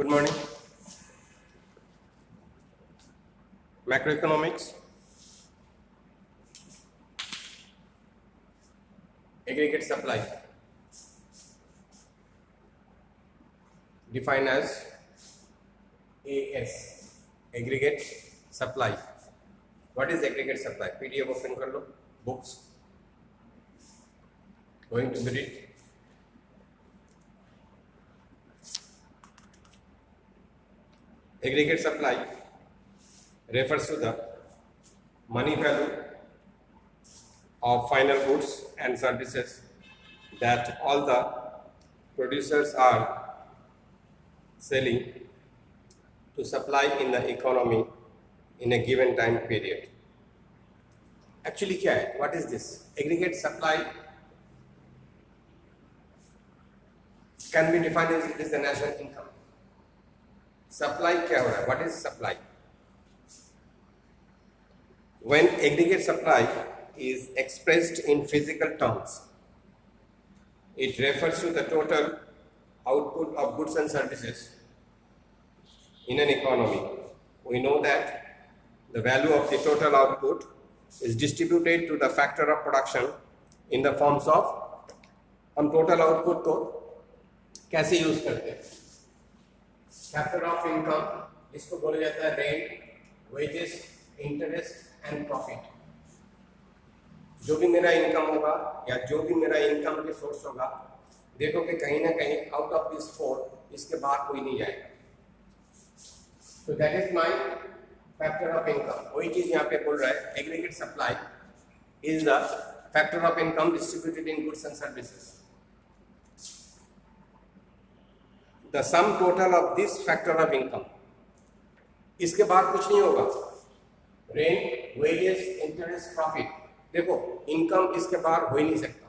Good morning. Macroeconomics, aggregate supply, defined as AS, aggregate supply. What is aggregate supply? PDF open कर लो, books. Going to be read. Aggregate supply refers to the money value of final goods and services that all the producers are selling to supply in the economy in a given time period. Actually क्या है? What is this? Aggregate supply can be defined as it is the national income. Supply क्या हो रहा है? What is supply? When aggregate supply is expressed in physical terms, it refers to the total output of goods and services in an economy. We know that the value of the total output is distributed to the factor of production in the forms of, हम total output को कैसे use करते हैं? Factor of income, इसको बोला जाता है rent, wages, interest and profit. जो भी मेरा इनकम होगा या जो भी मेरा इनकम के सोर्स होगा, देखो कि कहीं ना कहीं आउट ऑफ दिस फोर इसके बाहर कोई नहीं जाएगा. तो that is my factor of income. वही चीज यहाँ पे बोल रहा है, aggregate supply is the factor of income distributed in goods and services. The sum total of this factor of income, इसके बाद कुछ नहीं होगा. Rent, wages, interest, profit. देखो इनकम इसके बाहर हो ही नहीं सकता.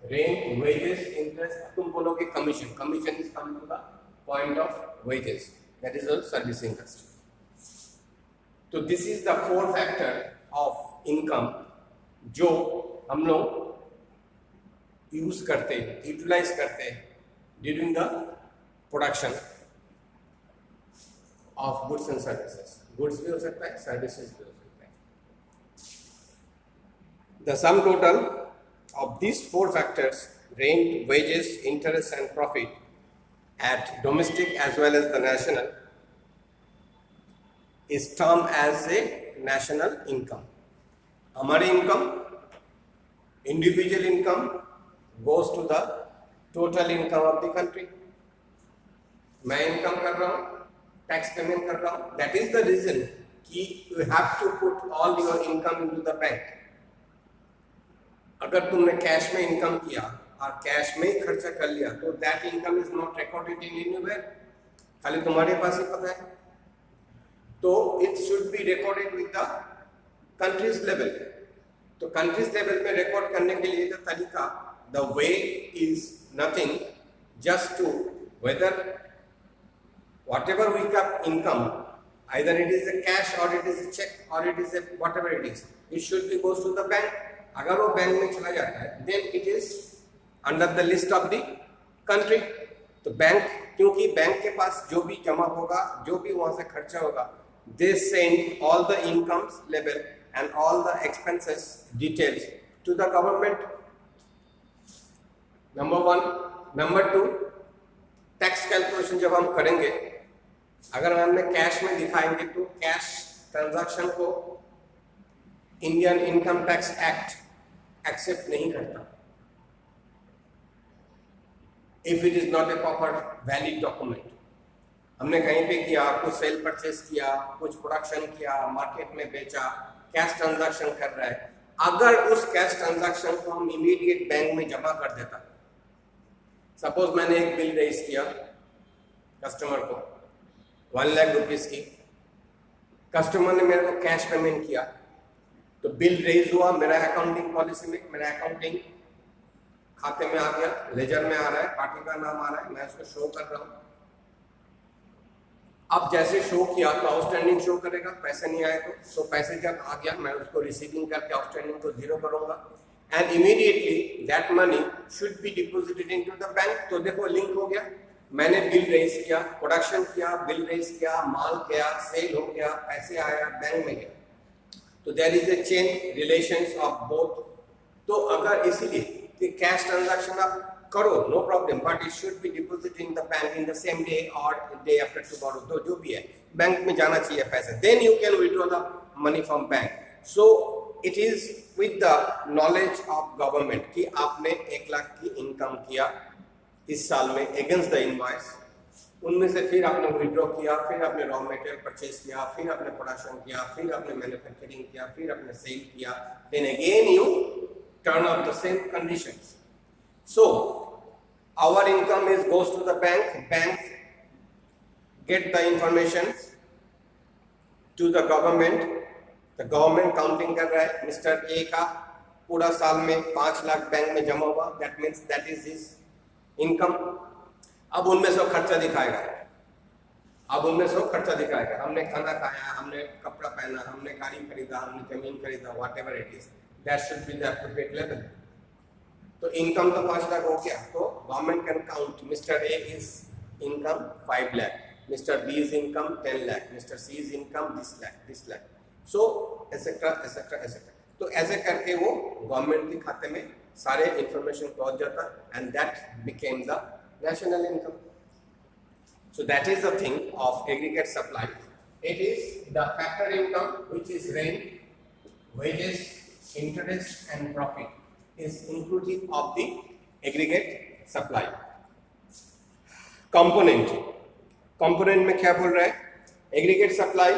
रेंट, वेजेस, इंटरेस्ट, तुम बोलोगे commission. Commission is coming to the point of wages, that is a service industry. तो this is the four factor of income जो हम लोग यूज करते हैं, यूटिलाइज करते हैं during the production of goods and services. Goods भी हो सकता है, services भी हो सकता है. The sum total of these four factors, rent, wages, interest and profit, at domestic as well as the national, is termed as a national income. हमारी income, individual income goes to the total income of the country. मैं income कर रहा हूँ, tax payment कर रहा हूँ. That is the reason कि you have to put all your income into the bank. अगर तुमने कैश में इनकम किया और कैश में ही खर्चा कर लिया तो that income is not recorded in anywhere, खाली तुम्हारे पास ही पता है. तो it should be recorded with the countries level. तो कंट्रीज लेवल में रिकॉर्ड करने के लिए जो तरीका, the way is nothing, just to whether whatever we have income, either it is a cash or it is a check or it is a whatever it is, it should be goes to the bank. अगर वो bank में चला जाता है then it is under the list of the country. तो bank, क्योंकि bank के पास जो भी जमा होगा, जो भी वहाँ से खर्चा होगा, they send all the incomes level and all the expenses details to the government. Number one. Number two, tax calculation जब हम करेंगे, अगर हमने कैश में दिखाएंगे तो कैश ट्रांजैक्शन को Indian income tax act accept नहीं करता if it is not a proper valid document. हमने कहीं पे किया, कुछ सेल परचेस किया, कुछ प्रोडक्शन किया, मार्केट में बेचा, कैश ट्रांजैक्शन कर रहा है. अगर उस कैश ट्रांजैक्शन को हम इमीडिएट बैंक में जमा कर देता, सपोज मैंने एक बिल रेज किया कस्टमर को 1 लाख रुपीस की, कस्टमर ने मेरे को कैश पेमेंट किया, तो बिल रेज हुआ मेरा अकाउंटिंग पॉलिसी में, मेरा अकाउंटिंग खाते में आ गया, लेजर में आ रहा है, पार्टी का नाम आ रहा है, मैं उसको शो कर रहा हूँ. अब जैसे शो किया तो आउटस्टैंडिंग शो करेगा, पैसे नहीं आए तो पैसे जब आ गया मैं उसको रिसीविंग करके आउटस्टैंडिंग को जीरो करूंगा. and immediately that money should be deposited into the bank. तो देखो लिंक हो गया, मैंने बिल रेज किया, प्रोडक्शन किया, बिल रेज किया, माल गया, सेल हो गया, पैसे आया, बैंक में गया, तो there is a chain relations of both. तो अगर इसीलिए कि कैश ट्रांजैक्शन आप करो, no problem, but it should be deposit in the bank in the same day और डे आफ्टर टुमारो, तो जो भी है बैंक में जाना चाहिए पैसे, then you can withdraw the money from bank. So it is with the knowledge of government कि आपने 1 लाख की इनकम किया इस साल में अगेंस्ट द इनवॉइस, उनमें से फिर आपने विड्रॉ किया, फिर आपने रॉ मटेरियल परचेज किया, फिर आपने प्रोडक्शन किया, फिर आपने मैन्युफैक्चरिंग किया, फिर आपने सेल किया, then again you turn off the same conditions. So our income is goes to the bank, bank get the information to the government, the government counting कर रहा है मिस्टर ए का पूरा साल में 5 लाख बैंक में जमा हुआ, that means that is his income. अब उनमें से खर्चा दिखाएगा, अब उनमें से खर्चा दिखाएगा, हमने खाना खाया, हमने कपड़ा पहना, हमने गाड़ी खरीदा, हमने जमीन खरीदा, whatever it is, that should be the appropriate level. तो इनकम तो 5 लाख हो गया, तो government can count mister A is income 5 lakh, mister B is income 10 lakh, mister C is income this lakh, so etcetera etcetera etcetera. तो ऐसे करके वो government के खाते में सारे इंफॉर्मेशन पहुंच जाता, and that became the national income. So that is the thing of aggregate supply. It is the factor income which is rent, wages, interest and profit is inclusive of the aggregate supply. Component में क्या बोल रहा है? Aggregate supply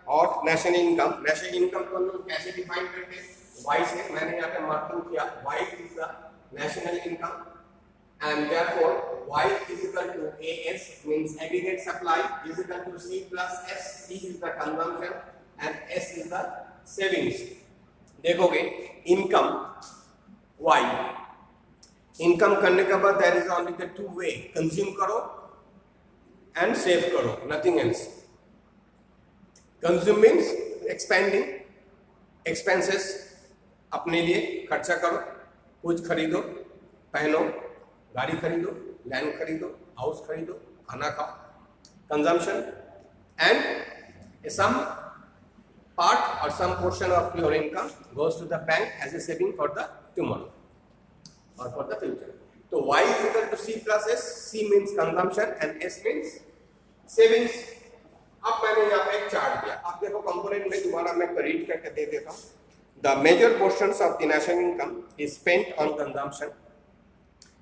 और national income. National income को हम लोग कैसे डिफाइन करते हैं? Y से मैंने यहाँ पे मार्किंग किया, Y is the national income. And therefore Y is equal to AS means aggregate supply is equal to C plus S. C is the consumption and S is the savings. देखोगे income Y, income करने के बाद there is only the 2 way, consume करो and save करो, nothing else. Consume means expanding, expenses, अपने लिए खर्चा करो, कुछ खरीदो, पहनो, गाड़ी खरीदो, लैंड खरीदो, हाउस खरीदो, खाना खाओ, कंजम्पशन, एंड सम पार्ट और some portion of your income goes to the bank as a saving for the tomorrow और फॉर द फ्यूचर। तो y is equal to C plus S, C means consumption and S means savings। अब मैंने यहाँ पे एक chart दिया, आप देखो कंपोनेंट में दोबारा मैं रीड करके दे देता हूँ। The major portions of the national income is spent on consumption.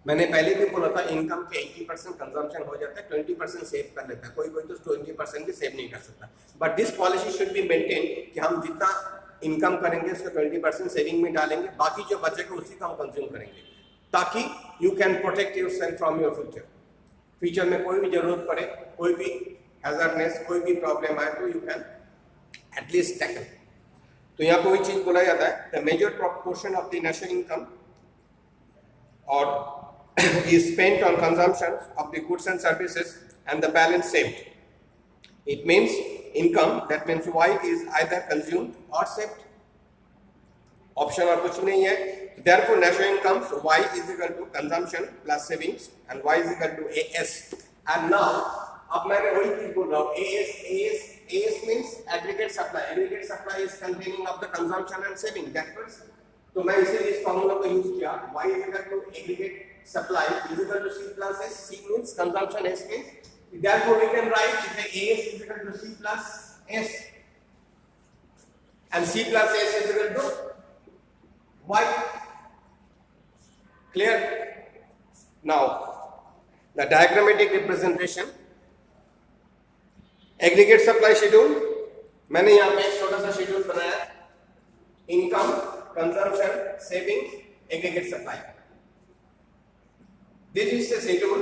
मैंने पहले भी बोला था इनकम के 80% कंजम्पशन हो जाता है, 20% सेव कर लेता है, कोई कोई तो 20% भी सेव नहीं कर सकता, but this policy should be maintain कि हम जितना इनकम करेंगे उसका 20% सेविंग में डालेंगे, बाकी जो बचेगा उसी का हम कंज्यूम करेंगे, ताकि you can protect yourself from your future. Future में कोई भी जरूरत पड़े, कोई भी हैजर्डनेस, कोई भी प्रॉब्लम आए तो यू कैन एटलीस्ट टैकल। तो यहाँ कोई चीज बोला जाता है the major proportion of the national income और is spent on consumption of the goods and services and the balance saved. It means income, that means Y is either consumed or saved. Option और कुछ नहीं है। Therefore, national income, so Y is equal to consumption plus savings and Y is equal to AS. And now, अब मैंने वही चीज बोल रहा हूँ, AS means aggregate supply. Aggregate supply is containing of the consumption and saving. That means, तो मैं इसीलिए इस फॉर्मूला को यूज किया, Y is equal to aggregate supply is equal to C plus S. C means consumption, S means, therefore we can write the AS is equal to C plus S and C plus S is equal to Y. Clear? Now the diagrammatic representation, aggregate supply schedule, मैंने यहाँ पे एक छोटा सा schedule बनाया, income, consumption, saving, aggregate supply. This is the schedule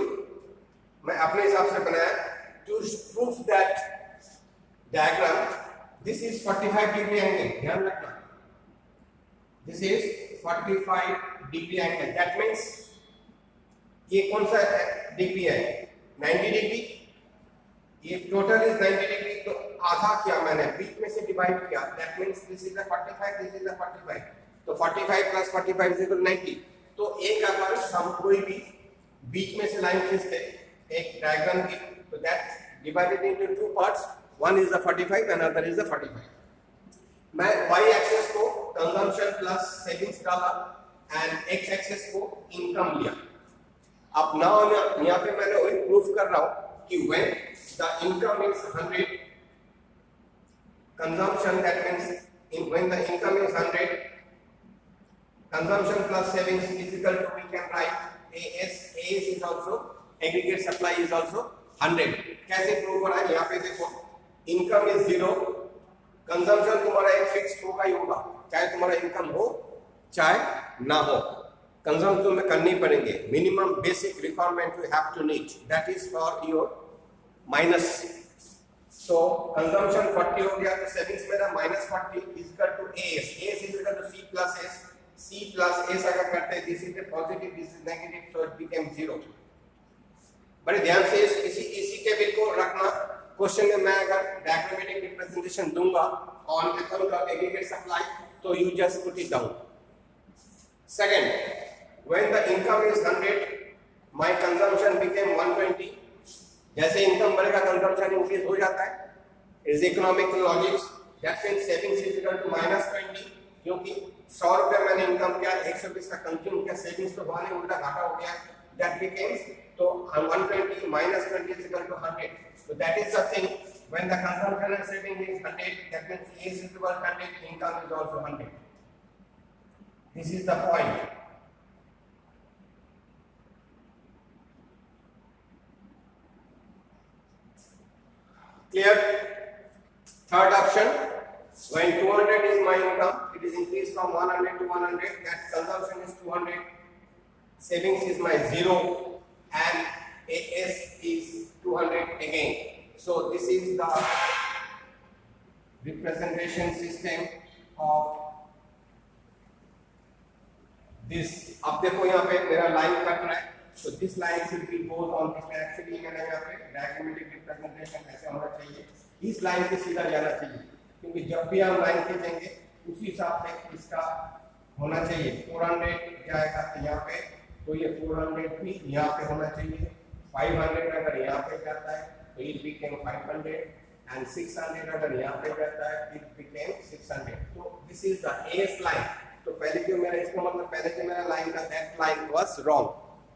मैं अपने हिसाब से बनाया to proof that diagram. This is 45 degree angle, ध्यान रखना, this is 45 degree angle, that means ये कौन सा डिग्री है, 90 डिग्री, ये टोटल इज 90 डिग्री, तो आधा किया मैंने, बीच में से डिवाइड किया, that means this is the 45, this is the 45, तो 45 प्लस 45 इज इक्वल 90। तो एक अगर हम कोई भी बीच में से लाइन खींचते, एक डायग्राम की, तो that divided into two parts, one is the 45 and other is the 45. मैं y एक्सिस को कंजम्पशन प्लस सेविंग्स डाला एंड x एक्सिस को इनकम लिया. अब नाउ यहाँ पे मैंने वही प्रूफ कर रहा हूँ कि when the income is 100, consumption, that means when the income is 100, consumption plus savings is equal to, we can write AS is also, aggregate supply is also 100. कैसे प्रूव हो रहा है? यहाँ पे देखो, इनकम इज 0, कंजम्पशन तुम्हारा एक fixed होगा ही होगा, चाहे तुम्हारा इनकम हो चाहे ना हो, कंज्यूम तुम्हें करनी पड़ेंगे. Minimum basic requirement you have to need, that is for your minus. तो कंजम्पशन 40 हो गया, तो सेविंग्स मेरा -40 is equal to AS is equal to C plus S अगर करते हैं, this is a positive, this is negative, so it become 0. बड़े ध्यान से इसी के बिल को रखना. क्वेश्चन में मैं अगर डायग्रामेटिक रिप्रेजेंटेशन दूंगा on account of aggregate supply, तो you just put it down. Second, when the income is 100, my consumption became 120. जैसे इनकम बढ़ेगा कंजम्पशन इंक्रीज हो जाता है. Is economic logics. That means savings is equal to -20, क्योंकि 100 रुपए मैंने इनकम किया, 120 का कंज्यूम किया, सेविंग्स तो वहां उल्टा घाटा हो गया. दैट बिकेम्स, तो 120 -20 is equal to 100. So that is the thing, when the consumption and saving is 100, that means A is equal to 100, income is also 100. This is the point. Clear? Third option, when 200 is my income, it is increased from 100 to 100, that consumption is 200, savings is my 0, and AS is 200 again. So this is the representation system of this. अब देखो यहाँ पे मेरा line cut रहा है, so this line should be both on this. Actually मैंने यहाँ पे diagrammatic representation ऐसे होना चाहिए, इस लाइन पे सीधा जाना चाहिए, क्योंकि जब भी हम लाइन खींचेंगे उसी हिसाब से इसका होना चाहिए. 400 जाएगा तो यहाँ पे, तो ये 400 भी यहाँ पे होना चाहिए. 500 अगर यहाँ पे जाता है तो it became 500, and 600 अगर यहाँ पे जाता है it became 600. तो this is the AS line. तो पहले जो मेरा, इसका मतलब पहले जो मेरा लाइन का that line was wrong,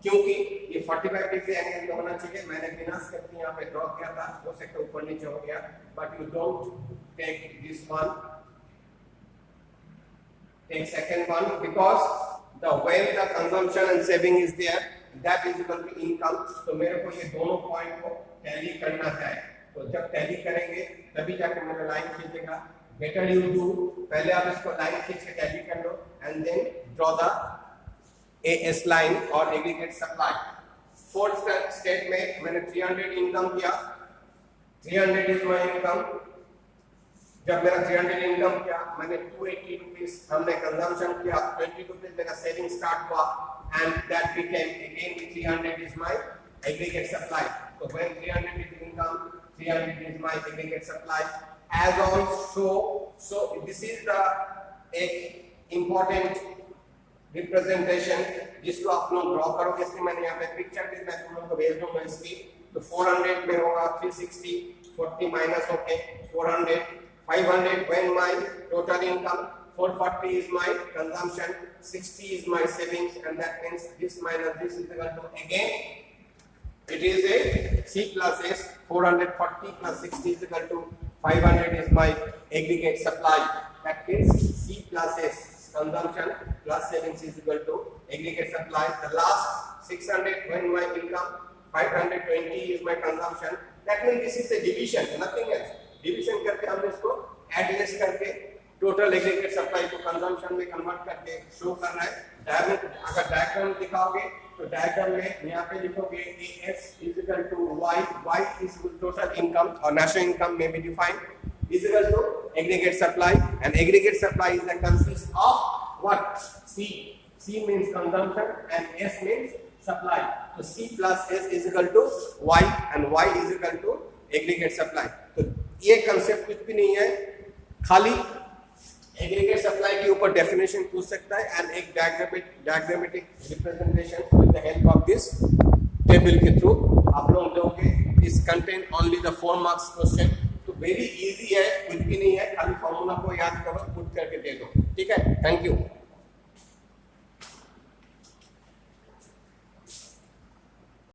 क्योंकि ये 45 डिग्री एंगल में होना चाहिए. मैंने बिना स्टेप यहाँ पे ड्रॉ किया था, हो सकता है ऊपर नीचे हो गया, but you don't take this one, take second one, because the when the consumption and saving is there, that is equal to income. तो मेरे को ये दोनों पॉइंट को टैली करना है. तो जब टैली करेंगे तभी जाकर मेरा लाइन खींचेगा. बेटर यू डू, पहले आप इसको लाइन खींच के टैली कर लो and then draw the AS line और एग्रीगेट सप्लाई. फोर्थ स्टेट में मैंने 300 इनकम किया, 300 इज माय इनकम. जब मेरा 300 इनकम किया, मैंने 280 रुपीस हमने कंजम्पशन किया, 20 रुपीस मेरा सेविंग स्टार्ट हुआ, and that became again 300 is my aggregate supply. तो when 300 is income, 300 is my aggregate supply. As also, so this is the एक इंपॉर्टेंट रिप्रेजेंटेशन जिसको आप लोग ड्रॉ करोगे. इसलिए मैंने यहाँ पे पिक्चर भी मैं तुम लोगों को भेज दूंगा इसकी. तो 400 में होगा 360, 40 माइनस होके 400, 500 when my total income, 440 is my consumption, 60 is my savings, and that means this minus this is equal to, again it is a C plus S. 440 plus 60 is equal to 500 is my aggregate supply. That means C plus S, consumption plus savings is equal to aggregate supply. The last 600 when my income, 520 is my consumption. That means this is a division, nothing else. Division करके हमने इसको adjust करके total aggregate supply को consumption में convert करके show कर रहा है. डायग्राम, अगर डायग्राम दिखाओगे तो डायग्राम में यहाँ पे लिखोगे AS is equal to Y is total income or national income may be defined, is equal to aggregate supply, and aggregate supply is the consists of what? C means consumption and S means supply. So C plus S is equal to Y and Y is equal to aggregate supply. तो ये concept कुछ भी नहीं है, खाली aggregate supply के ऊपर definition पूछ सकता है एंड एक diagrammatic representation with the help of this table के थ्रू आप लोग दोगे। इस contain only the 4 marks question, तो वेरी इजी है, कुछ भी नहीं है, खाली फॉर्मूला को याद करो, पुट करके दे दो, ठीक है। Thank you.